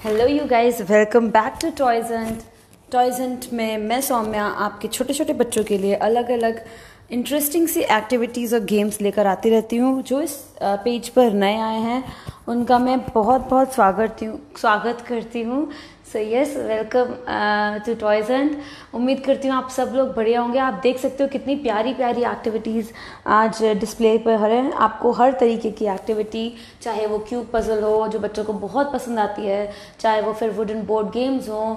Hello you guys, welcome back to toys hunt में मैं सौम्या आपके छोटे छोटे बच्चों के लिए अलग अलग इंटरेस्टिंग सी एक्टिविटीज़ और गेम्स लेकर आती रहती हूँ। जो इस पेज पर नए आए हैं उनका मैं बहुत बहुत स्वागत करती हूँ। So yes, welcome to toys hunt. उम्मीद करती हूँ आप सब लोग बढ़िया होंगे। आप देख सकते हो कितनी प्यारी प्यारी एक्टिविटीज़ आज डिस्प्ले पर हैं। आपको हर तरीके की एक्टिविटी, चाहे वो क्यूब पजल हो जो बच्चों को बहुत पसंद आती है, चाहे वो फिर वुडन बोर्ड गेम्स हों,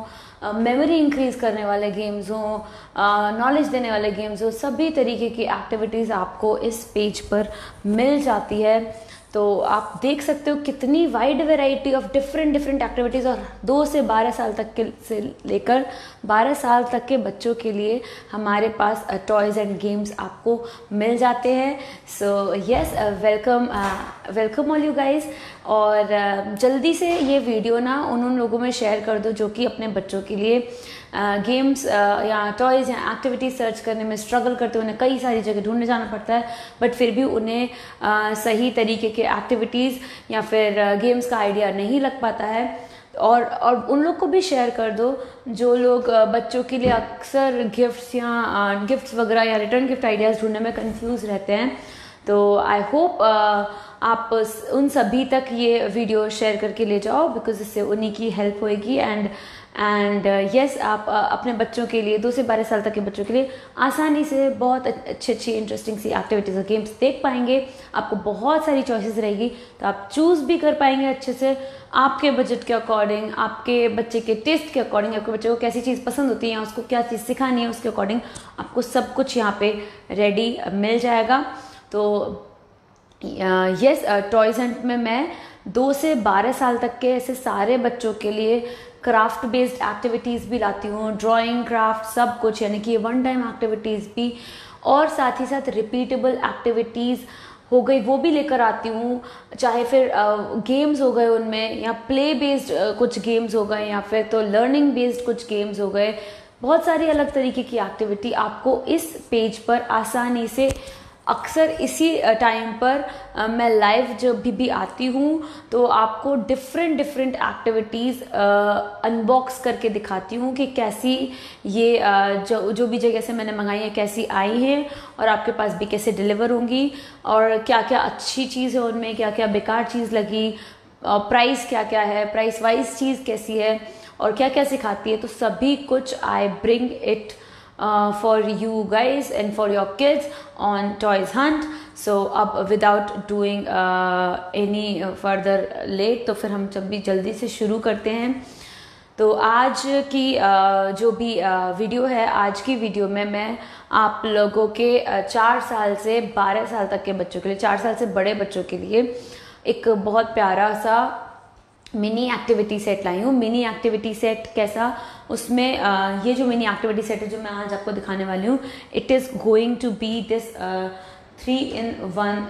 मेमोरी इंक्रीज करने वाले गेम्स हों, नॉलेज देने वाले गेम्स हो, सभी तरीके की एक्टिविटीज़ आपको इस पेज पर मिल जाती है। तो आप देख सकते हो कितनी wide variety of different activities, और 2 से 12 साल तक के से लेकर 12 साल तक के बच्चों के लिए हमारे पास टॉयज़ एंड गेम्स आपको मिल जाते हैं। सो yes, welcome all you guys. और जल्दी से ये वीडियो ना उन लोगों में शेयर कर दो जो कि अपने बच्चों के लिए गेम्स या टॉयज़ या एक्टिविटीज़ सर्च करने में स्ट्रगल करते हैं। उन्हें कई सारी जगह ढूंढने जाना पड़ता है, बट फिर भी उन्हें सही तरीके के एक्टिविटीज़ या फिर गेम्स का आइडिया नहीं लग पाता है। और उन लोग को भी शेयर कर दो जो लोग बच्चों के लिए अक्सर गिफ्ट्स वगैरह या रिटर्न गिफ्ट आइडियाज़ ढूंढने में कंफ्यूज रहते हैं। तो आई होप आप उन सभी तक ये वीडियो शेयर करके ले जाओ, बिकॉज इससे उन्हीं की हेल्प होएगी। एंड यस, आप अपने बच्चों के लिए 2 से 12 साल तक के बच्चों के लिए आसानी से बहुत अच्छी इंटरेस्टिंग सी एक्टिविटीज़ और गेम्स देख पाएंगे। आपको बहुत सारी चॉइसेस रहेगी, तो आप चूज़ भी कर पाएंगे अच्छे से आपके बजट के अकॉर्डिंग, आपके बच्चे के टेस्ट के अकॉर्डिंग, आपके बच्चे को कैसी चीज़ पसंद होती है या उसको क्या चीज़ सिखानी है उसके अकॉर्डिंग आपको सब कुछ यहाँ पे रेडी मिल जाएगा। तो यस, टॉयज़ हंट में मैं 2 से 12 साल तक के ऐसे सारे बच्चों के लिए क्राफ्ट बेस्ड एक्टिविटीज़ भी लाती हूँ, ड्राइंग, क्राफ्ट, सब कुछ, यानी कि वन टाइम एक्टिविटीज़ भी, और साथ ही साथ रिपीटेबल एक्टिविटीज़ हो गई वो भी लेकर आती हूँ। चाहे फिर गेम्स हो गए उनमें, या प्ले बेस्ड कुछ गेम्स हो गए, या फिर तो लर्निंग बेस्ड कुछ गेम्स हो गए। बहुत सारी अलग तरीके की एक्टिविटी आपको इस पेज पर आसानी से, अक्सर इसी टाइम पर मैं लाइव जब भी आती हूँ तो आपको डिफरेंट एक्टिविटीज़ अनबॉक्स करके दिखाती हूँ कि कैसी ये जो भी जगह से मैंने मंगाई है कैसी आई हैं, और आपके पास भी कैसे डिलीवर होंगी, और क्या क्या अच्छी चीज़ है उनमें, क्या क्या बेकार चीज़ लगी, प्राइस क्या क्या है, प्राइस वाइज चीज़ कैसी है, और क्या क्या सिखाती है। तो सभी कुछ I bring it for you guys and for your kids on Toys Hunt. So अब without doing any further late, तो फिर हम जल्दी से शुरू करते हैं। तो आज की जो भी वीडियो है, आज की वीडियो में मैं आप लोगों के 4 साल से 12 साल तक के बच्चों के लिए, 4 साल से बड़े बच्चों के लिए एक बहुत प्यारा सा मिनी एक्टिविटी सेट लाई हूँ। मिनी एक्टिविटी सेट कैसा, उसमें ये जो मिनी एक्टिविटी सेट है जो मैं आज आपको दिखाने वाली हूँ, it is going to be this 3-in-1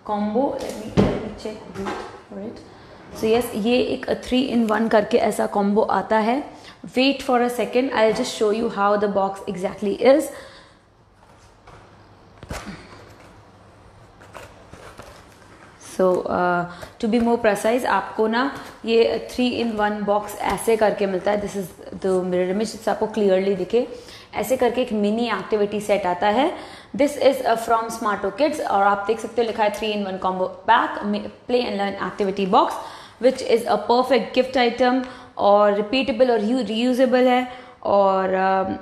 combo. Let me check for it. So yes, ये एक 3-in-1 करके ऐसा कॉम्बो आता है। Wait for a second, I will just show you how the box exactly is. So to be more precise, आपको ना ये 3-in-1 box ऐसे करके मिलता है। This is the mirror image, आपको क्लियरली दिखे ऐसे करके एक मिनी एक्टिविटी सेट आता है। This is from Smarto kids, और आप देख सकते हो लिखा है 3-in-1 combo pack play and learn activity box, which is a perfect gift item, और रिपीटेबल और रीयूजेबल है, और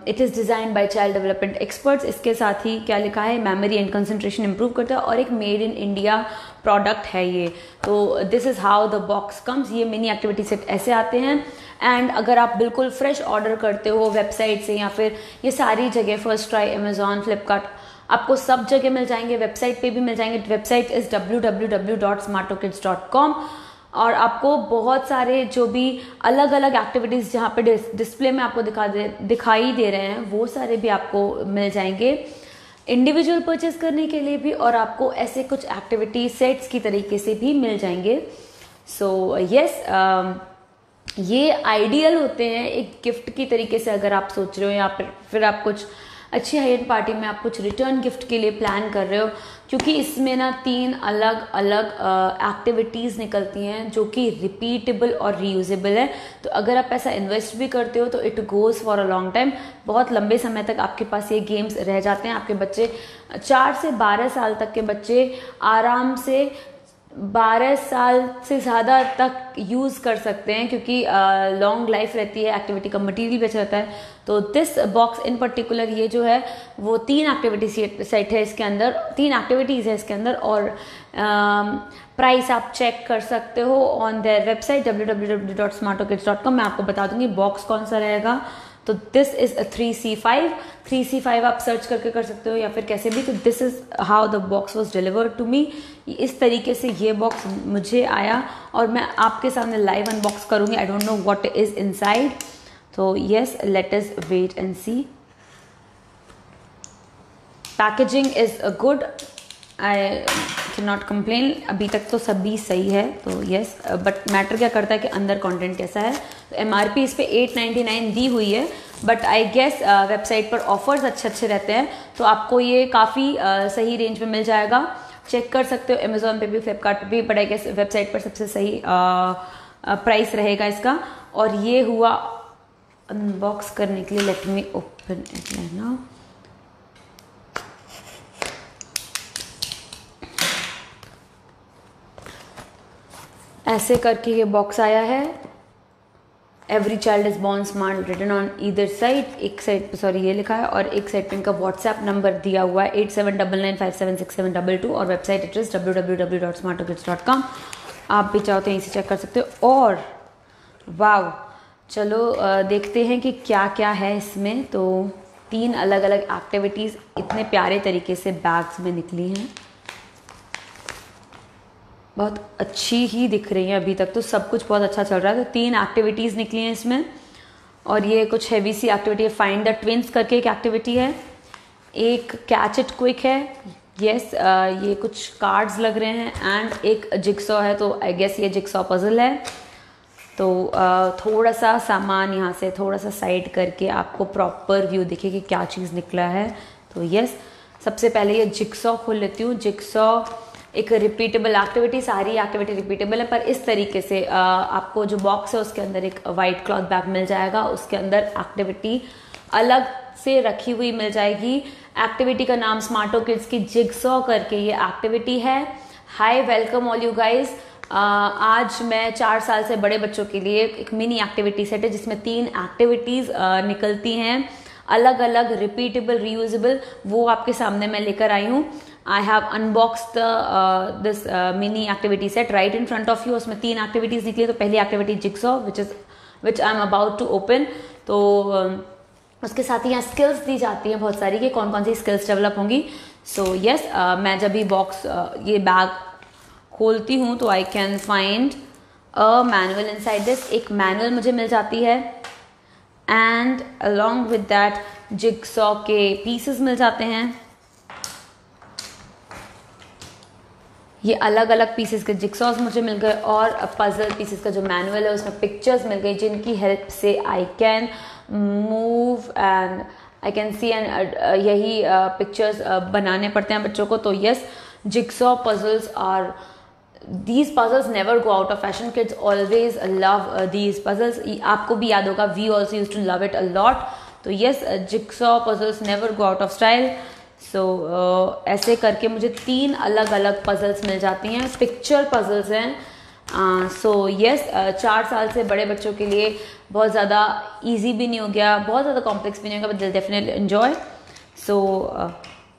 it is design by child development experts. इसके साथ ही क्या लिखा है, मेमोरी एंड कंसंट्रेशन इंप्रूव करता है, और एक मेड इन इंडिया प्रोडक्ट है ये। तो this is how the box comes. ये मिनी एक्टिविटी सेट ऐसे आते हैं। एंड अगर आप बिल्कुल फ्रेश ऑर्डर करते हो वेबसाइट से, या फिर ये सारी जगह फर्स्ट ट्राई, अमेजॉन, फ्लिपकार्ट, आपको सब जगह मिल जाएंगे, वेबसाइट पे भी मिल जाएंगे। वेबसाइट इज़ www.smartokids.com, और आपको बहुत सारे जो भी अलग अलग एक्टिविटीज़ जहाँ पे डिस्प्ले में आपको दिखाई दे रहे हैं वो सारे भी आपको मिल जाएंगे इंडिविजुअल परचेज करने के लिए भी, और आपको ऐसे कुछ एक्टिविटी सेट्स की तरीके से भी मिल जाएंगे। सो यस, ये आइडियल होते हैं एक गिफ्ट की तरीके से, अगर आप सोच रहे हो, या फिर आप कुछ अच्छी हाई एंड पार्टी में आप कुछ रिटर्न गिफ्ट के लिए प्लान कर रहे हो, क्योंकि इसमें ना 3 अलग अलग एक्टिविटीज़ निकलती हैं जो कि रिपीटेबल और रीयूजेबल है। तो अगर आप पैसा इन्वेस्ट भी करते हो तो it goes for a long time, बहुत लंबे समय तक आपके पास ये गेम्स रह जाते हैं। आपके बच्चे 4 से 12 साल तक के बच्चे आराम से 12 साल से ज़्यादा तक यूज़ कर सकते हैं, क्योंकि लॉन्ग लाइफ रहती है, एक्टिविटी का मटेरियल बेचा रहता है। तो दिस बॉक्स इन पर्टिकुलर ये जो है वो 3 एक्टिविटी सेट है इसके अंदर, 3 एक्टिविटीज़ है इसके अंदर, और प्राइस आप चेक कर सकते हो ऑन देयर वेबसाइट www.smartokids.com। मैं आपको बता दूंगी बॉक्स कौन सा रहेगा। तो दिस इज 3C5 आप सर्च करके कर सकते हो या फिर कैसे भी। तो this is how the box was delivered to me. इस तरीके से ये बॉक्स मुझे आया और मैं आपके सामने लाइव अनबॉक्स करूंगी। I don't know what is inside, तो yes, let us wait and see. Packaging is good, I can not complain. अभी तक तो सभी सही है, तो यस, बट मैटर क्या करता है कि अंदर कंटेंट कैसा है। तो MRP इस पे 899 दी हुई है, बट आई गेस वेबसाइट पर ऑफर्स अच्छे रहते हैं, तो आपको ये काफ़ी सही रेंज में मिल जाएगा। चेक कर सकते हो अमेजोन पे भी, फ्लिपकार्ट पे भी, बट आई गेस वेबसाइट पर सबसे सही प्राइस रहेगा इसका। और ये हुआ अनबॉक्स करने के लिए। Let me open it now. ऐसे करके ये बॉक्स आया है। Every child is born smart written on either side. एक साइड पे सॉरी ये लिखा है और एक साइड पे इनका व्हाट्सएप नंबर दिया हुआ है 8799576722 और वेबसाइट एड्रेस www.smartokids.com। आप भी चाहो तो यहीं से चेक कर सकते हो। और वाव, चलो देखते हैं कि क्या क्या है इसमें। तो 3 अलग अलग एक्टिविटीज़ इतने प्यारे तरीके से बैग्स में निकली हैं, बहुत अच्छी ही दिख रही है। अभी तक तो सब कुछ बहुत अच्छा चल रहा है। तो 3 एक्टिविटीज़ निकली हैं इसमें, और ये कुछ हैवी सी एक्टिविटी है। फाइंड द ट्विंस करके एक एक्टिविटी है, एक कैच इट क्विक है, यस, ये कुछ कार्ड्स लग रहे हैं, एंड एक जिक्सॉ है। तो आई गेस ये जिक्सॉ पजल है। तो थोड़ा सा सामान यहाँ से थोड़ा सा साइड करके आपको प्रॉपर व्यू दिखे कि क्या चीज़ निकला है। तो यस, सबसे पहले ये जिक्सॉ खोल लेती हूँ। जिक्सॉ एक रिपीटेबल एक्टिविटी, सारी एक्टिविटी रिपीटेबल है, पर इस तरीके से आपको जो बॉक्स है उसके अंदर एक वाइट क्लॉथ बैग मिल जाएगा। उसके अंदर एक्टिविटी अलग से रखी हुई मिल जाएगी। एक्टिविटी का नाम स्मार्टो किड्स की जिगसॉ करके ये एक्टिविटी है। हाय, वेलकम ऑल यू गाइज। आज मैं 4 साल से बड़े बच्चों के लिए एक मिनी एक्टिविटी सेट है जिसमें 3 एक्टिविटीज़ निकलती हैं, अलग अलग, रिपीटेबल, रीयूजेबल। वो आपके सामने मैं लेकर आई हूँ। I have unboxed this mini activity set right in front of you। उसमें 3 एक्टिविटीज़ निकली। तो पहली activity jigsaw which I am about to open। तो उसके साथ ही यहाँ स्किल्स दी जाती हैं बहुत सारी कि कौन कौन सी स्किल्स डेवलप होंगी। सो यस, मैं जब भी बॉक्स ये बैग खोलती हूँ तो I can find a manual inside this. एक मैनुअल मुझे मिल जाती है, and along with that jigsaw के पीसेस मिल जाते हैं। ये अलग अलग पीसेस के जिक्सॉस मुझे मिल गए, और पजल पीसेस का जो मैनुअल है उसमें पिक्चर्स मिल गई जिनकी हेल्प से I can move and I can see and यही पिक्चर्स बनाने पड़ते हैं बच्चों को। तो yes, jigsaw puzzles are, these puzzles never go out of fashion. Kids always love these puzzles. आपको भी याद होगा, we also used to love it a lot. तो yes, jigsaw puzzles never go out of style. So ऐसे करके मुझे 3 अलग अलग puzzles मिल जाती हैं, पिक्चर puzzles हैं। सो यस, 4 साल से बड़े बच्चों के लिए बहुत ज़्यादा ईजी भी नहीं हो गया, बहुत ज़्यादा कॉम्प्लेक्स भी नहीं होगा, बट दिल डेफिनेटली एन्जॉय। सो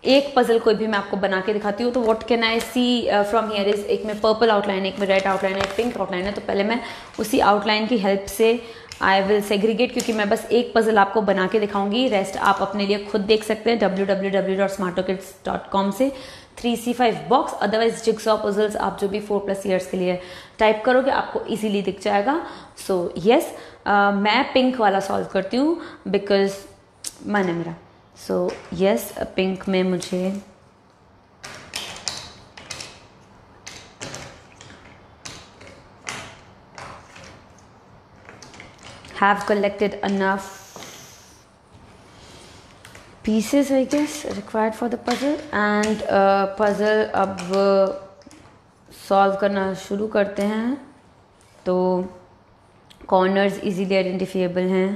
एक पजल कोई भी मैं आपको बना के दिखाती हूँ। तो what can I see from here is, एक में पर्पल आउटलाइन है, एक में रेड आउटलाइन है, एक पिंक आउटलाइन है। तो पहले मैं उसी आउटलाइन की हेल्प से आई विल सेग्रीगेट, क्योंकि मैं बस एक पजल आपको बना के दिखाऊंगी, रेस्ट आप अपने लिए खुद देख सकते हैं www.smartokids.com से। 3C5 box, otherwise jigsaw puzzles आप जो भी 4+ ईयर्स के लिए टाइप करोगे आपको इजीली दिख जाएगा। सो यस, मैं पिंक वाला सॉल्व करती हूँ बिकॉज मन है मेरा। सो यस, पिंक में मुझे have collected enough pieces I guess required for the puzzle and puzzle अब solve करना शुरू करते हैं। तो corners easily identifiable हैं।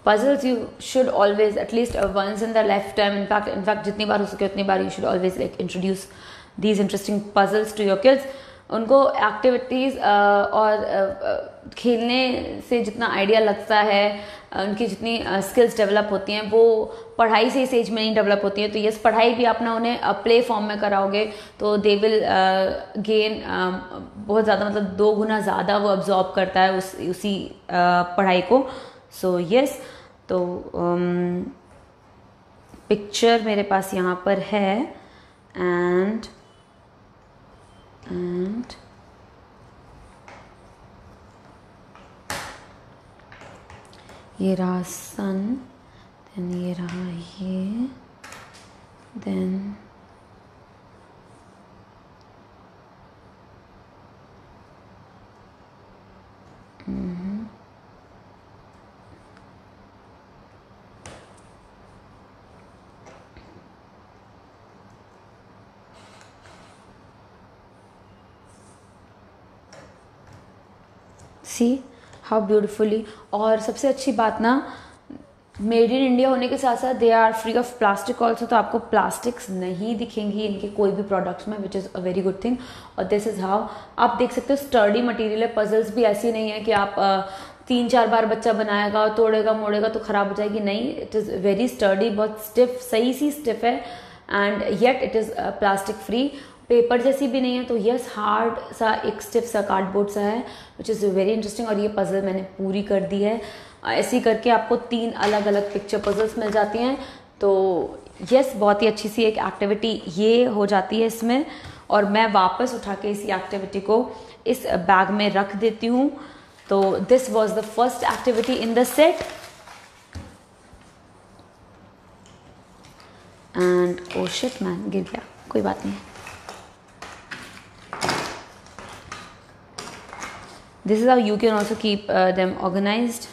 Puzzles you should always at least once in their lifetime, in fact जितनी बार हो सके उतनी बार you should always like introduce these interesting puzzles to your kids। उनको एक्टिविटीज़ और खेलने से जितना आइडिया लगता है, उनकी जितनी स्किल्स डेवलप होती हैं वो पढ़ाई से इस एज में नहीं डेवलप होती हैं। तो यस, पढ़ाई भी आप ना उन्हें प्ले फॉर्म में कराओगे तो दे विल गेन बहुत ज़्यादा, मतलब 2 गुना ज़्यादा वो अब्जॉर्ब करता है उसी पढ़ाई को। सो यस, तो पिक्चर मेरे पास यहाँ पर है एंड ये रहा सन, देन ये रहा ये, देन सी हाउ ब्यूटिफुली। और सबसे अच्छी बात ना, मेड इन इंडिया होने के साथ साथ they are free of plastic also, तो आपको प्लास्टिक्स नहीं दिखेंगी इनके कोई भी प्रोडक्ट्स में, which is a very good thing. और दिस इज़ हाउ आप देख सकते हो स्टर्डी मटेरियल है। पजल्स भी ऐसी नहीं है कि आप 3-4 बार बच्चा बनाएगा, तोड़ेगा मोड़ेगा तो ख़राब हो जाएगी, नहीं, इट इज़ वेरी स्टर्डी, बहुत स्टिफ, सही सी स्टिफ है and yet it is plastic free, paper जैसी भी नहीं है। तो यस, हार्ड सा एक स्टिफ सा कार्डबोर्ड सा है विच इज़ वेरी इंटरेस्टिंग। और ये पजल मैंने पूरी कर दी है। ऐसे ही करके आपको 3 अलग अलग पिक्चर पजल्स मिल जाती हैं। तो यस, बहुत ही अच्छी सी एक एक्टिविटी ये हो जाती है इसमें। और मैं वापस उठा के इसी एक्टिविटी को इस बैग में रख देती हूँ। तो this was the first activity in the set and oh shit man, गिर गया, कोई बात नहीं। This is how you can also keep them organized.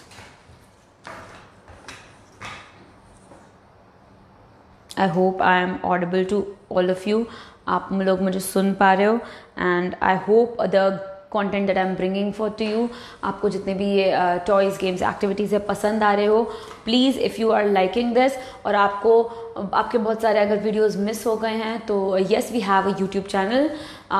I hope I am audible to all of you. आप लोग मुझे सुन पा रहे हो and I hope the content that I am bringing forth to you, आपको जितने भी ये toys, games, activities है पसंद आ रहे हो, please if you are liking this, और आपके बहुत सारे अगर वीडियोस मिस हो गए हैं तो yes we have a YouTube channel,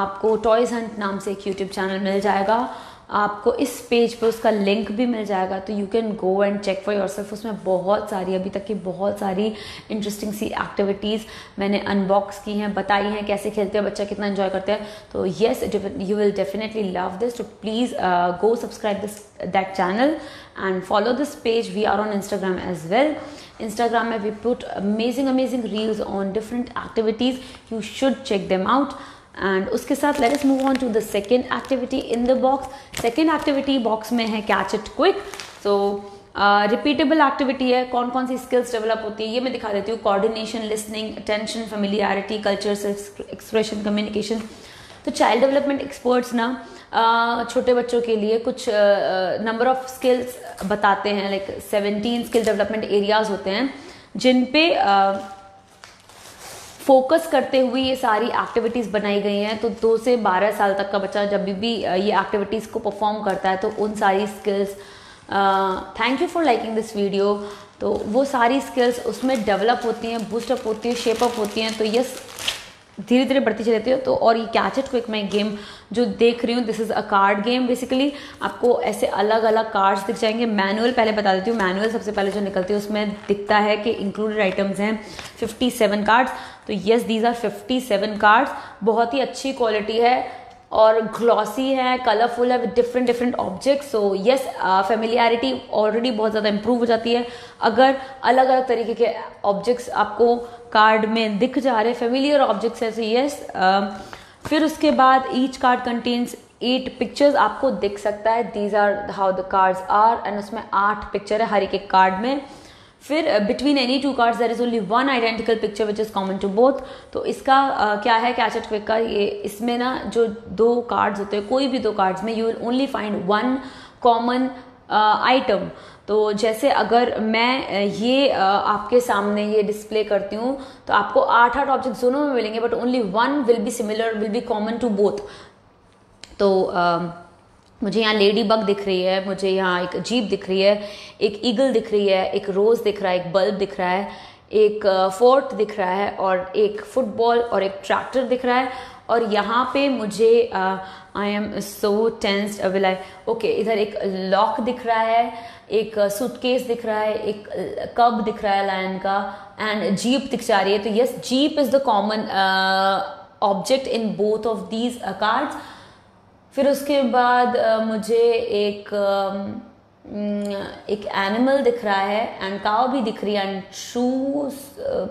आपको Toys Hunt नाम से एक YouTube चैनल मिल जाएगा। आपको इस पेज पे उसका लिंक भी मिल जाएगा, तो you can go and check for yourself. उसमें बहुत सारी, अभी तक की बहुत सारी इंटरेस्टिंग सी एक्टिविटीज़ मैंने अनबॉक्स की हैं, बताई हैं कैसे खेलते हैं बच्चा, कितना एंजॉय करते हैं। तो yes, you will definitely love this. तो please go subscribe that channel and follow this page. We are on Instagram as well. Instagram में we put amazing reels on different activities, you should check them out. And उसके साथ let us move on to the second activity in the box. Second activity box में है catch it quick. तो repeatable activity है। कौन कौन सी skills develop होती है ये मैं दिखा देती हूँ। Coordination, listening, attention, familiarity, culture, self expression, communication. तो चाइल्ड डेवलपमेंट एक्सपर्ट्स ना छोटे बच्चों के लिए कुछ नंबर ऑफ स्किल्स बताते हैं, लाइक 17 स्किल डेवलपमेंट एरियाज होते हैं जिन पे फोकस करते हुए ये सारी एक्टिविटीज़ बनाई गई हैं। तो 2 से 12 साल तक का बच्चा जब भी ये एक्टिविटीज़ को परफॉर्म करता है तो उन सारी skills, thank you for liking this video, तो वो सारी स्किल्स उसमें डेवलप होती हैं, बूस्टअप होती है, शेपअप होती हैं। तो यस, धीरे धीरे बढ़ती चली जाती है। तो और ये कैच इट क्विक में गेम जो देख रही हूँ, this is a card game. Basically आपको ऐसे अलग अलग कार्ड्स दिख जाएंगे। मैनुअल पहले बता देती हूँ। मैनुअल सबसे पहले जो निकलती है उसमें दिखता है कि इंक्लूडेड आइटम्स हैं 57 कार्ड्स। तो येस, दीज आर 57 कार्ड्स। बहुत ही अच्छी क्वालिटी है और ग्लॉसी है, कलरफुल है, with different objects. So yes, familiarity already बहुत ज़्यादा इंप्रूव हो जाती है अगर अलग अलग तरीके के ऑब्जेक्ट्स आपको कार्ड में दिख जा रहे हैं, फेमिलियर ऑब्जेक्ट्स है। सो येस, फिर उसके बाद ईच कार्ड कंटेन्स 8 पिक्चर्स आपको दिख सकता है। These are how the cards are and उसमें 8 पिक्चर है हर एक कार्ड में। फिर between any 2 cards there is only 1 identical picture which is common to both. तो इसका क्या है कैच इट क्विक का, ये इसमें ना जो 2 कार्ड्स होते हैं, कोई भी 2 कार्ड्स में you will only find 1 common item. तो जैसे अगर मैं ये आपके सामने ये डिस्प्ले करती हूँ तो आपको 8 ऑब्जेक्ट्स दोनों में मिलेंगे, but only one will be similar, will be common to both. तो मुझे यहाँ लेडी बग दिख रही है, मुझे यहाँ एक जीप दिख रही है, एक ईगल दिख रही है, एक रोज दिख रहा है, एक बल्ब दिख रहा है, एक फोर्ट दिख रहा है, और एक फुटबॉल और एक ट्रैक्टर दिख रहा है। और यहाँ पे मुझे I am so tensed, will I, okay, इधर एक लॉक दिख रहा है, एक सूटकेस दिख रहा है, एक कब दिख रहा है लायन का, एंड जीप दिख जा रही है। तो yes, jeep is the common object in both of these cards. फिर उसके बाद मुझे एक एनिमल दिख रहा है, एंड काव भी दिख रही है, and shoes,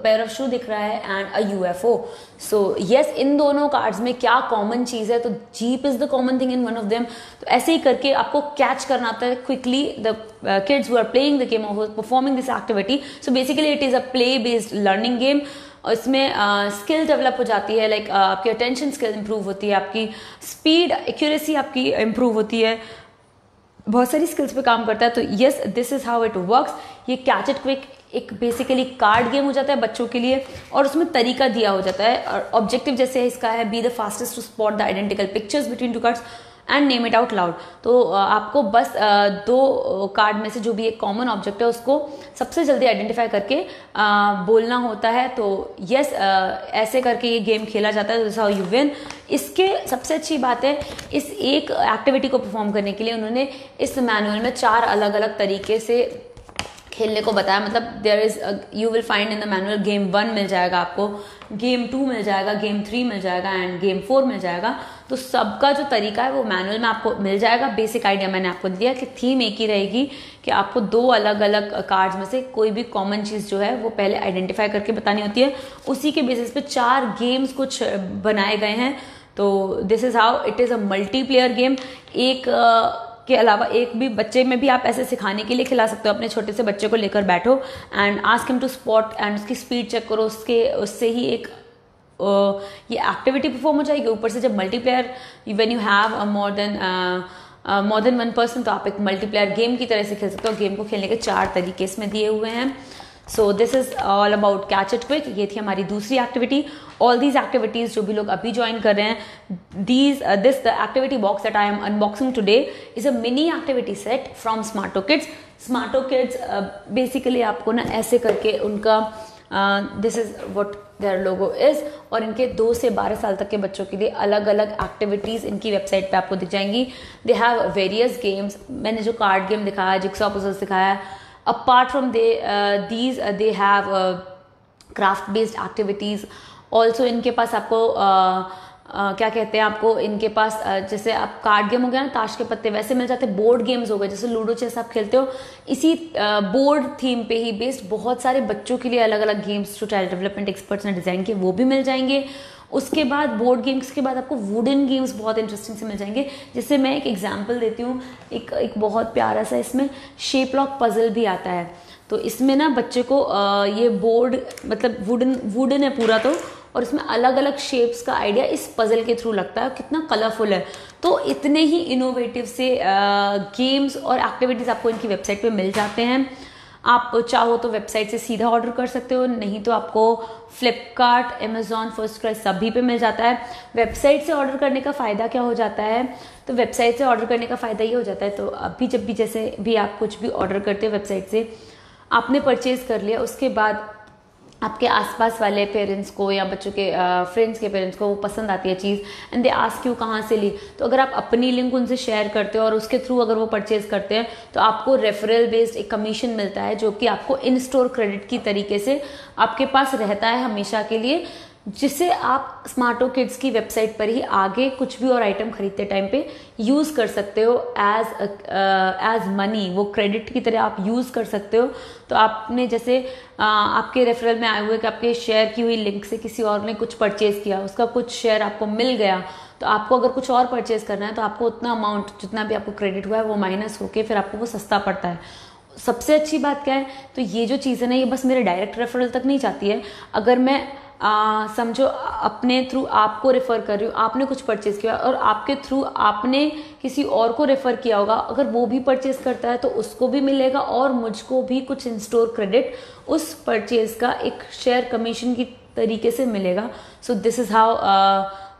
pair of shoe दिख रहा है, and a UFO. So yes, इन दोनों कार्ड्स में क्या कॉमन चीज है? तो jeep is the common thing in one of them. तो ऐसे ही करके आपको कैच करना आता है quickly the kids who are playing the game और performing this activity. So basically it is a play based learning game. इसमें स्किल डेवलप हो जाती है, लाइक आपकी अटेंशन स्किल इंप्रूव होती है, आपकी स्पीड, एक्यूरेसी आपकी इंप्रूव होती है, बहुत सारी स्किल्स पे काम करता है। तो yes, this is how it works. ये कैच इट क्विक एक बेसिकली कार्ड गेम हो जाता है बच्चों के लिए, और उसमें तरीका दिया हो जाता है। और ऑब्जेक्टिव जैसे इसका है, be the fastest to spot the identical pictures between two cards and name it out loud. तो आपको बस दो कार्ड में से जो भी एक कॉमन ऑब्जेक्ट है उसको सबसे जल्दी आइडेंटिफाई करके बोलना होता है। तो यस, ऐसे करके ये गेम खेला जाता है। This is how you win. इसके सबसे अच्छी बात है, इस एक एक्टिविटी को परफॉर्म करने के लिए उन्होंने इस मैनुअल में 4 अलग अलग तरीके से खेलने को बताया। मतलब there is, you will find in the manual, game 1 मिल जाएगा आपको, गेम 2 मिल जाएगा, गेम 3 मिल जाएगा, एंड गेम 4 मिल जाएगा। तो सबका जो तरीका है वो मैनुअल में आपको मिल जाएगा। बेसिक आइडिया मैंने आपको दिया कि थीम एक ही रहेगी कि आपको 2 अलग अलग कार्ड्स में से कोई भी कॉमन चीज़ जो है वो पहले आइडेंटिफाई करके बतानी होती है। उसी के बेसिस पे 4 गेम्स कुछ बनाए गए हैं। तो this is how it is a multiplayer game. एक के अलावा एक भी बच्चे में भी आप ऐसे सिखाने के लिए खिला सकते हो। अपने छोटे से बच्चे को लेकर बैठो and ask him to spot, and उसकी स्पीड चेक करो, उससे ही एक ये एक्टिविटी परफॉर्म हो जाएगी। ऊपर से जब multiplayer, when you have more than 1 person, तो आप एक मल्टीप्लेयर गेम की तरह से खेल सकते हो। गेम को खेलने के 4 तरीके इसमें दिए हुए हैं। So this is all about catch it quick. ये थी हमारी दूसरी एक्टिविटी। ऑल दीज एक्टिविटीज जो भी लोग अभी ज्वाइन कर रहे हैं, this the activity box that I am unboxing today is a mini activity set from Smarto Kids. Smarto Kids basically आपको ना ऐसे करके उनका this is what their logo is, और इनके 2 से 12 साल तक के बच्चों के लिए अलग अलग एक्टिविटीज इनकी वेबसाइट पे आपको दिख जाएंगी। They have various games. मैंने जो कार्ड गेम दिखाया, जिक्सॉ पजल्स दिखाया, apart from these they have craft based activities also। इनके पास आपको क्या कहते हैं, आपको इनके पास जैसे आप कार्ड गेम हो गया ना, ताश के पत्ते, वैसे मिल जाते हैं। बोर्ड गेम्स हो गए, जैसे लूडो चेस आप खेलते हो, इसी बोर्ड थीम पे ही बेस्ड बहुत सारे बच्चों के लिए अलग अलग गेम्स जो चाइल्ड डेवलपमेंट एक्सपर्ट्स ने डिजाइन किए वो भी मिल जाएंगे। उसके बाद बोर्ड गेम्स के बाद आपको वुडन गेम्स बहुत इंटरेस्टिंग से मिल जाएंगे। जिससे मैं एक एग्जांपल देती हूँ, एक बहुत प्यारा सा इसमें शेप लॉक पजल भी आता है। तो इसमें ना बच्चे को ये बोर्ड, मतलब वुडन है पूरा, तो और इसमें अलग अलग शेप्स का आइडिया इस पजल के थ्रू लगता है, कितना कलरफुल है। तो इतने ही इनोवेटिव से गेम्स और एक्टिविटीज आपको इनकी वेबसाइट पे मिल जाते हैं। आप चाहो तो वेबसाइट से सीधा ऑर्डर कर सकते हो, नहीं तो आपको फ्लिपकार्ट, अमेजॉन, फर्स्ट क्राई सभी पे मिल जाता है। वेबसाइट से ऑर्डर करने का फ़ायदा क्या हो जाता है? तो वेबसाइट से ऑर्डर करने का फ़ायदा ये हो जाता है, तो अभी जब भी जैसे भी आप कुछ भी ऑर्डर करते हो वेबसाइट से, आपने परचेज कर लिया, उसके बाद आपके आसपास वाले पेरेंट्स को या बच्चों के फ्रेंड्स के पेरेंट्स को वो पसंद आती है चीज़, एंड दे आस्क यू कहाँ से ली। तो अगर आप अपनी लिंक उनसे शेयर करते हो और उसके थ्रू अगर वो परचेज करते हैं तो आपको रेफरल बेस्ड एक कमीशन मिलता है, जो कि आपको इन स्टोर क्रेडिट की तरीके से आपके पास रहता है हमेशा के लिए, जिसे आप स्मार्टो किड्स की वेबसाइट पर ही आगे कुछ भी और आइटम खरीदते टाइम पे यूज़ कर सकते हो एज मनी। वो क्रेडिट की तरह आप यूज़ कर सकते हो। तो आपने जैसे आपके रेफरल में आए हुए कि आपके शेयर की हुई लिंक से किसी और ने कुछ परचेज किया, उसका कुछ शेयर आपको मिल गया, तो आपको अगर कुछ और परचेज करना है तो आपको उतना अमाउंट जितना भी आपको क्रेडिट हुआ है वो माइनस होके फिर आपको वो सस्ता पड़ता है। सबसे अच्छी बात क्या है, तो ये जो चीज़ है ना, ये बस मेरे डायरेक्ट रेफरल तक नहीं जाती है। अगर मैं समझो अपने थ्रू आपको रेफ़र कर रही हूँ, आपने कुछ परचेज़ किया और आपके थ्रू आपने किसी और को रेफ़र किया होगा, अगर वो भी परचेज़ करता है तो उसको भी मिलेगा और मुझको भी कुछ इन स्टोर क्रेडिट उस परचेज़ का एक शेयर कमीशन की तरीके से मिलेगा। सो this is how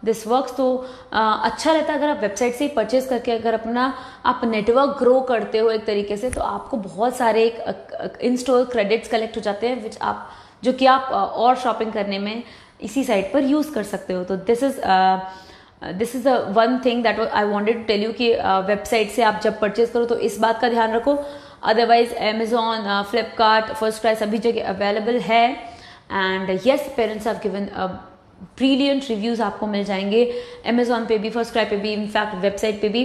this works. तो अच्छा रहता है अगर आप वेबसाइट से ही परचेज करके अगर अपना आप नेटवर्क ग्रो करते हो एक तरीके से, तो आपको बहुत सारे एक इन स्टोर क्रेडिट्स कलेक्ट हो जाते हैं विच आप जो कि आप और शॉपिंग करने में इसी साइट पर यूज़ कर सकते हो। तो this is the one thing that I wanted to tell you कि वेबसाइट से आप जब परचेज करो तो इस बात का ध्यान रखो। Otherwise Amazon, Flipkart, first cry सभी जगह अवेलेबल है। And yes, parents have given brilliant reviews आपको मिल जाएंगे अमेजोन पे भी, फर्स्ट क्राई पे भी, इनफैक्ट वेबसाइट पे भी,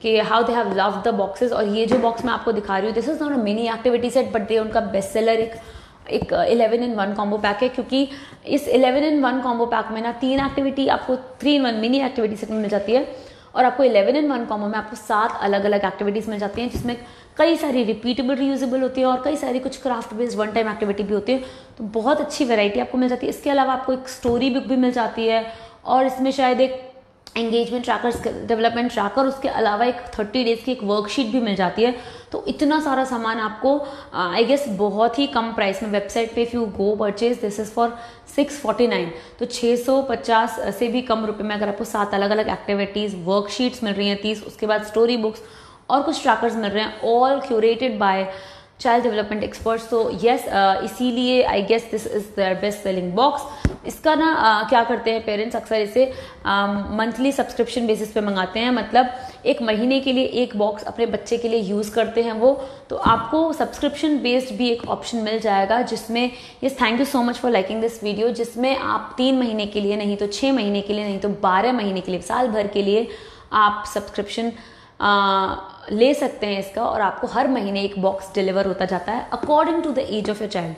कि how they have loved the boxes. और ये जो बॉक्स मैं आपको दिखा रही हूँ, this is not a mini activity set but ये उनका बेस्ट सेलर एक 11-in-1 कॉम्बो पैक है, क्योंकि इस 11-in-1 कॉम्बो पैक में ना 3 एक्टिविटी आपको 3-in-1 मिनी एक्टिविटी सेट में मिल जाती है और आपको 11-in-1 कॉम्बो में आपको 7 अलग अलग एक्टिविटीज़ मिल जाती हैं, जिसमें कई सारी रिपीटेबल रीयूजेबल होती है और कई सारी कुछ craft based one time activity भी होती है। तो बहुत अच्छी वैरायटी आपको मिल जाती है। इसके अलावा आपको एक स्टोरी बुक भी मिल जाती है और इसमें शायद एक एंगेजमेंट ट्रैकर, डेवलपमेंट ट्रैकर, उसके अलावा एक 30 डेज की एक वर्कशीट भी मिल जाती है। तो इतना सारा सामान आपको आई गेस बहुत ही कम प्राइस में वेबसाइट पे if you go purchase this is for 649, तो 650 से भी कम रुपए में अगर आपको 7 अलग अलग एक्टिविटीज़, वर्कशीट्स मिल रही हैं 30, उसके बाद स्टोरी बुक्स और कुछ ट्रैकर्स मिल रहे हैं, all curated by child development experts. तो येस, इसीलिए I guess this is their best selling box. इसका ना क्या करते हैं पेरेंट्स, अक्सर इसे मंथली सब्सक्रिप्शन बेसिस पे मंगाते हैं, मतलब एक महीने के लिए एक बॉक्स अपने बच्चे के लिए यूज़ करते हैं वो। तो आपको सब्सक्रिप्शन बेस्ड भी एक ऑप्शन मिल जाएगा जिसमें, yes thank you so much for liking this video, जिसमें आप 3 महीने के लिए, नहीं तो 6 महीने के लिए, नहीं तो 12 महीने के लिए, साल भर के लिए आप सब्सक्रिप्शन ले सकते हैं इसका, और आपको हर महीने एक बॉक्स डिलीवर होता जाता है according to the age of your child.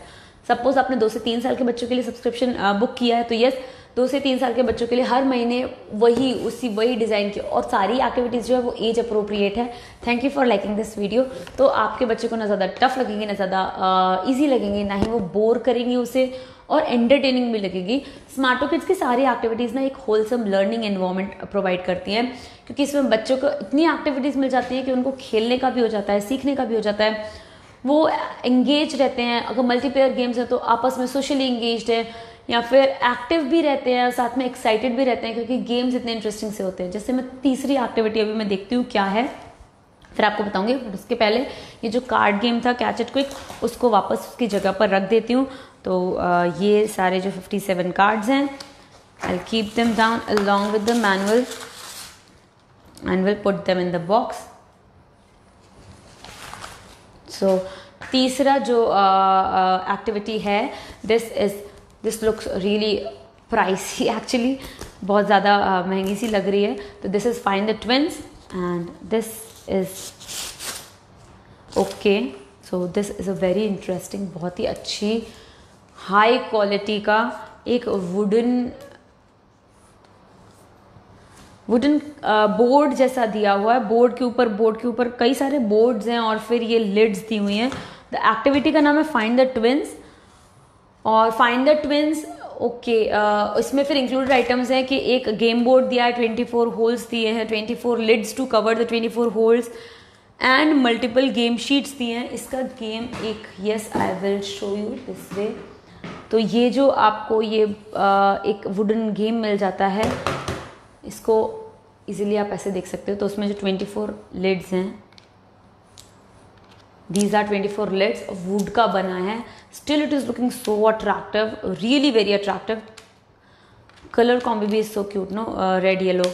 Suppose आपने 2 से 3 साल के बच्चों के लिए सब्सक्रिप्शन बुक किया है, तो यस 2 से 3 साल के बच्चों के लिए हर महीने वही डिज़ाइन की और सारी एक्टिविटीज़ जो है वो एज अप्रोप्रिएट है। Thank you for liking this video. तो आपके बच्चे को ना ज़्यादा टफ लगेंगी, ना ज़्यादा ईजी लगेंगी, ना ही वो बोर करेंगी उसे, और एंटरटेनिंग भी लगेगी। स्मार्टो किड्स की सारी एक्टिविटीज़ ना एक होलसम लर्निंग एनवायरनमेंट प्रोवाइड करती हैं, क्योंकि इसमें बच्चों को इतनी एक्टिविटीज़ मिल जाती हैं कि उनको खेलने का भी हो जाता है, सीखने का भी हो जाता है, वो एंगेज रहते हैं। अगर मल्टीप्लेयर गेम्स हैं तो आपस में सोशली एंगेज्ड है, या फिर एक्टिव भी रहते हैं, साथ में एक्साइटेड भी रहते हैं, क्योंकि गेम्स इतने इंटरेस्टिंग से होते हैं। जैसे मैं तीसरी एक्टिविटी अभी मैं देखती हूँ क्या है, फिर आपको बताऊंगी। बट उसके पहले ये जो कार्ड गेम था कैच इट क्विक, उसको वापस उसकी जगह पर रख देती हूँ। तो ये सारे जो 57 कार्ड्स हैं, I keep them down along with the manual and will put them in the box. So तीसरा जो एक्टिविटी है, this looks really pricey actually, बहुत ज़्यादा महंगी सी लग रही है। तो this is find the twins and this is okay. So this is a very interesting, बहुत ही अच्छी हाई क्वालिटी का एक वुडन बोर्ड जैसा दिया हुआ है। बोर्ड के ऊपर कई सारे बोर्ड्स हैं और फिर ये लिड्स दी हुई हैं। द एक्टिविटी का नाम है फाइंड द ट्विंस, और फाइंड द ट्विंस ओके, इसमें फिर इंक्लूडेड आइटम्स हैं कि एक गेम बोर्ड दिया है, 24 होल्स दिए हैं, 24 lids to cover the 24 holes and multiple game sheets दिए हैं। इसका गेम एक, yes I will show you this way. तो ये जो आपको ये एक वुडन गेम मिल जाता है, इसको इजीली आप ऐसे देख सकते हो। तो उसमें जो 24 लिड्स हैं, दीज आर 24 लिड्स, वुड का बना है। Still it is looking so attractive, really very attractive. Colour combi भी is so cute no, red yellow.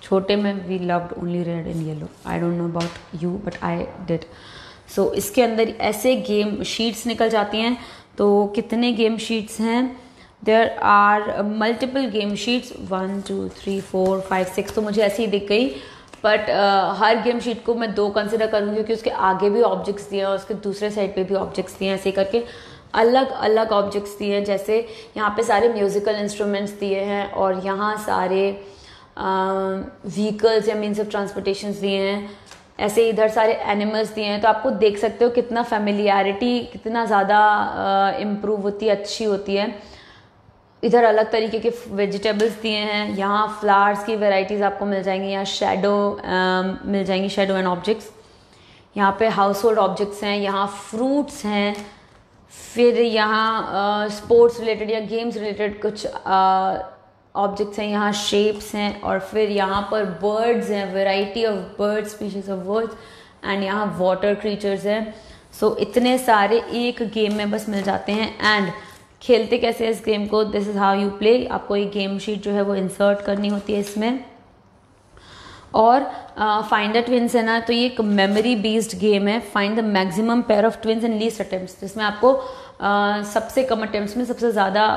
छोटे में we loved only red and yellow, I don't know about you but I did. So इसके अंदर ऐसे game sheets निकल जाती हैं। तो कितने गेम शीट्स हैं, there are multiple game sheets, 1 2 3 4 5 6, तो मुझे ऐसी ही दिख गई। बट हर गेम शीट को मैं 2 कंसिडर करूँगी, क्योंकि उसके आगे भी ऑब्जेक्ट्स दिए हैं और उसके दूसरे साइड पे भी ऑब्जेक्ट्स दिए हैं, ऐसे करके अलग अलग ऑब्जेक्ट्स दिए हैं। जैसे यहाँ पे सारे म्यूजिकल इंस्ट्रूमेंट्स दिए हैं और यहाँ सारे व्हीकल्स या मीन्स ऑफ ट्रांसपोर्टेशन दिए हैं, ऐसे इधर सारे एनिमल्स दिए हैं, तो आपको देख सकते हो कितना फेमिलियरिटी कितना ज़्यादा इम्प्रूव होती है, अच्छी होती है। इधर अलग तरीके के वेजिटेबल्स दिए हैं, यहाँ फ्लावर्स की वेराइटीज़ आपको मिल जाएंगी, यहाँ शैडो मिल जाएंगी, शैडो एंड ऑब्जेक्ट्स। यहाँ पे हाउस होल्ड ऑब्जेक्ट्स हैं, यहाँ फ्रूट्स हैं, फिर यहाँ स्पोर्ट्स रिलेटेड या गेम्स रिलेटेड कुछ ऑब्जेक्ट्स हैं, यहाँ शेप्स हैं, और फिर यहाँ पर बर्ड्स हैं, variety of bird species of birds, and यहाँ वाटर क्रीचर्स हैं। सो इतने सारे एक गेम में बस मिल जाते हैं। एंड खेलते कैसे हैं इस गेम को, this is how you play. आपको एक गेम शीट जो है वो इंसर्ट करनी होती है इसमें। और फाइंड द ट्विंस है ना, तो ये एक मेमोरी बेस्ड गेम है। Find the maximum pair of twins in least attempts, जिसमें आपको सबसे कम अटेम्प्ट्स में सबसे ज़्यादा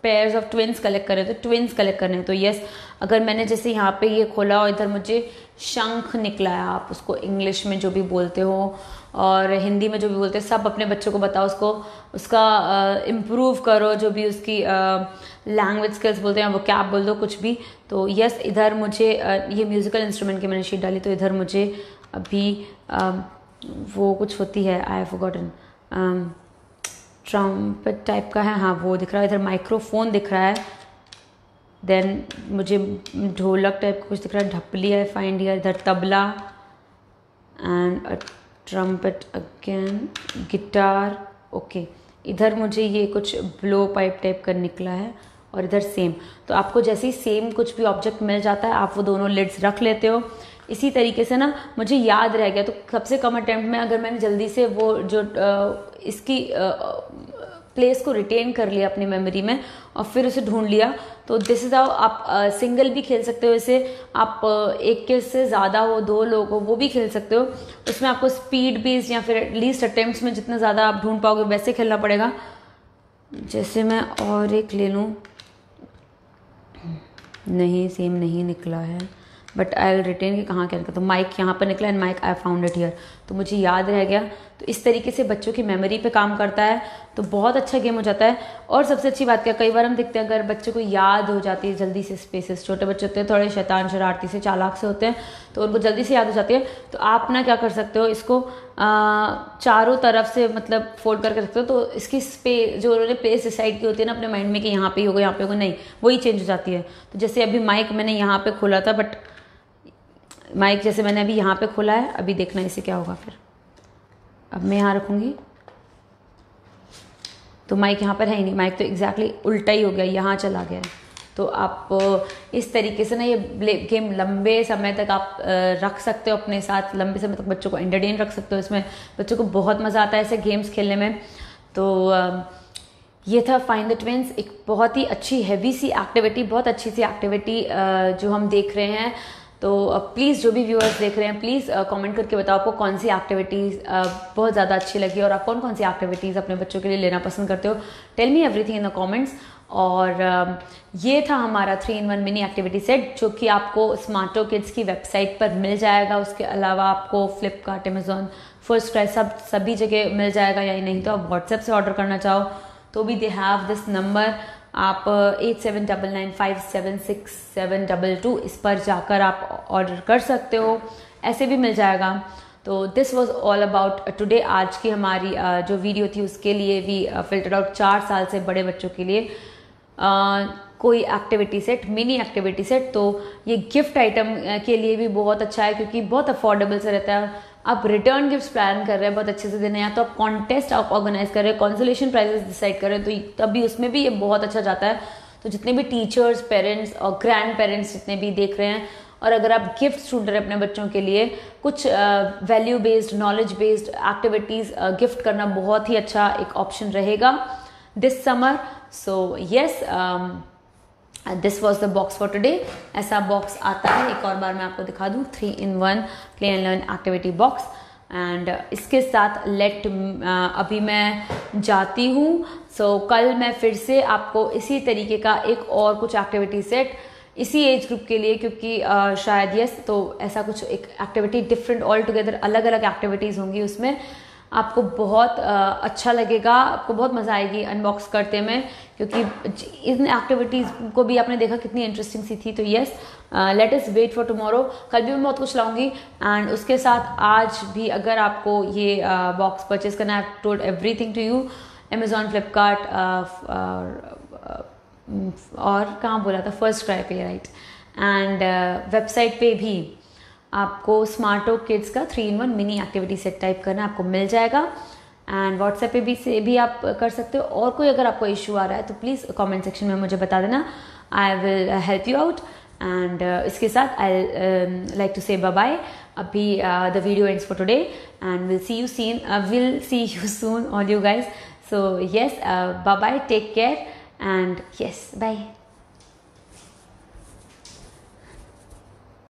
पेयर्स ऑफ ट्विंस कलेक्ट करें, तो ट्विंस कलेक्ट करने हैं। तो यस, अगर मैंने जैसे यहाँ पे ये खोला और इधर मुझे शंख निकला है, आप उसको इंग्लिश में जो भी बोलते हो और हिंदी में जो भी बोलते हैं, सब अपने बच्चों को बताओ, उसका इम्प्रूव करो, जो भी उसकी लैंग्वेज स्किल्स बोलते हैं वो क्या बोल दो, कुछ भी। तो यस, इधर मुझे ये म्यूज़िकल इंस्ट्रूमेंट की मैंने शीट डाली, तो इधर मुझे अभी वो कुछ होती है, I have forgotten, trumpet type का है, हाँ वो दिख रहा है। इधर माइक्रोफोन दिख रहा है, देन मुझे ढोलक टाइप का कुछ दिख रहा है, ढपली है, फाइंड हियर। इधर tabla and a trumpet again, guitar, okay. इधर मुझे ये कुछ ब्लो पाइप टाइप का निकला है, और इधर सेम। तो आपको जैसे ही सेम कुछ भी ऑब्जेक्ट मिल जाता है, आप वो दोनों लिड्स रख लेते हो। इसी तरीके से ना मुझे याद रह गया, तो सबसे कम अटेम्प्ट में अगर मैंने जल्दी से वो जो इसकी प्लेस को रिटेन कर लिया अपनी मेमोरी में और फिर उसे ढूंढ लिया, तो दिस इज़ हाउ आप सिंगल भी खेल सकते हो इसे, आप एक के से ज़्यादा हो, 2 लोग हो, वो भी खेल सकते हो। उसमें आपको स्पीड बेस्ड या फिर लीस्ट अटेम्प्ट्स में जितना ज़्यादा आप ढूंढ पाओगे वैसे खेलना पड़ेगा। जैसे मैं और एक ले लूँ, नहीं सेम नहीं निकला है, बट आई विल रिटेन कि कहाँ क्या निकला। तो माइक यहाँ पर निकला and mic I found it here, तो मुझे याद रह गया। तो इस तरीके से बच्चों की मेमोरी पे काम करता है, तो बहुत अच्छा गेम हो जाता है। और सबसे अच्छी बात क्या, कई बार हम देखते हैं अगर बच्चों को याद हो जाती है जल्दी से स्पेसेस, छोटे बच्चे होते हैं थोड़े शैतान शरारती से चालाक से होते हैं, तो उनको जल्दी से याद हो जाती है। तो आप ना क्या कर सकते हो, इसको चारों तरफ से मतलब फोल्ड करके रखते हो, तो इसकी स्पेस जो उन्होंने प्लेस डिसाइड की होती है ना अपने माइंड में कि यहाँ पे ही होगा, यहाँ पे होगा, नहीं वही चेंज हो जाती है। तो जैसे अभी माइक मैंने यहाँ पे खोला था, बट माइक जैसे मैंने अभी यहाँ पे खोला है, अभी देखना इसे क्या होगा। फिर अब मैं यहाँ रखूँगी तो माइक यहाँ पर है ही नहीं, माइक तो एग्जैक्टली उल्टा ही हो गया, यहाँ चला गया। तो आप इस तरीके से ना ये गेम लंबे समय तक आप रख सकते हो अपने साथ, लंबे समय तक बच्चों को एंटरटेन रख सकते हो। इसमें बच्चों को बहुत मज़ा आता है ऐसे गेम्स खेलने में। तो ये था फाइंड द ट्विंस, एक बहुत ही अच्छी हैवी सी एक्टिविटी, बहुत अच्छी सी एक्टिविटी जो हम देख रहे हैं। तो प्लीज़ जो भी व्यूअर्स देख रहे हैं, प्लीज़ कमेंट करके बताओ आपको कौन सी एक्टिविटीज़ बहुत ज़्यादा अच्छी लगी और आप कौन कौन सी एक्टिविटीज़ अपने बच्चों के लिए लेना पसंद करते हो। Tell me everything in the comments. और ये था हमारा 3-in-1 मिनी एक्टिविटी सेट, जो कि आपको स्मार्टो किड्स की वेबसाइट पर मिल जाएगा। उसके अलावा आपको फ्लिपकार्ट, अमेजोन, फर्स्ट क्राई सभी जगह मिल जाएगा, या नहीं तो आप व्हाट्सएप से ऑर्डर करना चाहो तो भी दे हैव दिस नंबर, आप 8799576722 इस पर जाकर आप ऑर्डर कर सकते हो, ऐसे भी मिल जाएगा। तो this was all about today. आज की हमारी जो वीडियो थी उसके लिए भी फिल्टर आउट 4 साल से बड़े बच्चों के लिए कोई activity set, mini activity set. तो ये गिफ्ट आइटम के लिए भी बहुत अच्छा है, क्योंकि बहुत अफोर्डेबल से रहता है। आप रिटर्न गिफ्ट्स प्लान कर रहे हैं बहुत अच्छे से देने, या तो आप कॉन्टेस्ट आप ऑर्गेनाइज कर रहे हैं, कॉन्सोलेशन प्राइजेस डिसाइड कर रहे हैं, तो तभी उसमें भी ये बहुत अच्छा जाता है। तो जितने भी टीचर्स, पेरेंट्स और ग्रैंड पेरेंट्स जितने भी देख रहे हैं, और अगर आप गिफ्ट ढूंढ रहे हैं अपने बच्चों के लिए, कुछ value based, knowledge based activities gift करना बहुत ही अच्छा एक ऑप्शन रहेगा this summer. So yes, this was the box for today. ऐसा बॉक्स आता है, एक और बार मैं आपको दिखा दूँ, 3-in-1 play and learn activity box. And इसके साथ अभी मैं जाती हूँ। सो कल मैं फिर से आपको इसी तरीके का एक और कुछ एक्टिविटी सेट इसी एज ग्रुप के लिए, क्योंकि शायद यस, तो ऐसा कुछ एक एक्टिविटी डिफरेंट, ऑल टुगेदर अलग अलग एक्टिविटीज़ होंगी उसमें, आपको बहुत अच्छा लगेगा, आपको बहुत मज़ा आएगी अनबॉक्स करते में, क्योंकि इन एक्टिविटीज़ को भी आपने देखा कितनी इंटरेस्टिंग सी थी। तो yes, let us wait for tomorrow. कल भी मैं बहुत कुछ लाऊंगी, एंड उसके साथ आज भी अगर आपको ये बॉक्स परचेज करना है, I told everything to you, Amazon, Flipkart और कहाँ बोला था, फर्स्ट क्राई पे, राइट। एंड वेबसाइट पे भी आपको स्मार्टो किड्स का 3-in-1 mini activity set type करना आपको मिल जाएगा। एंड व्हाट्सएप पे भी आप कर सकते हो। और कोई अगर आपको इशू आ रहा है तो प्लीज़ कमेंट सेक्शन में मुझे बता देना, I will help you out. And इसके साथ I like to say bye bye. अभी the video ends for today and will see you soon all you guys. So yes, bye bye, take care and yes, bye.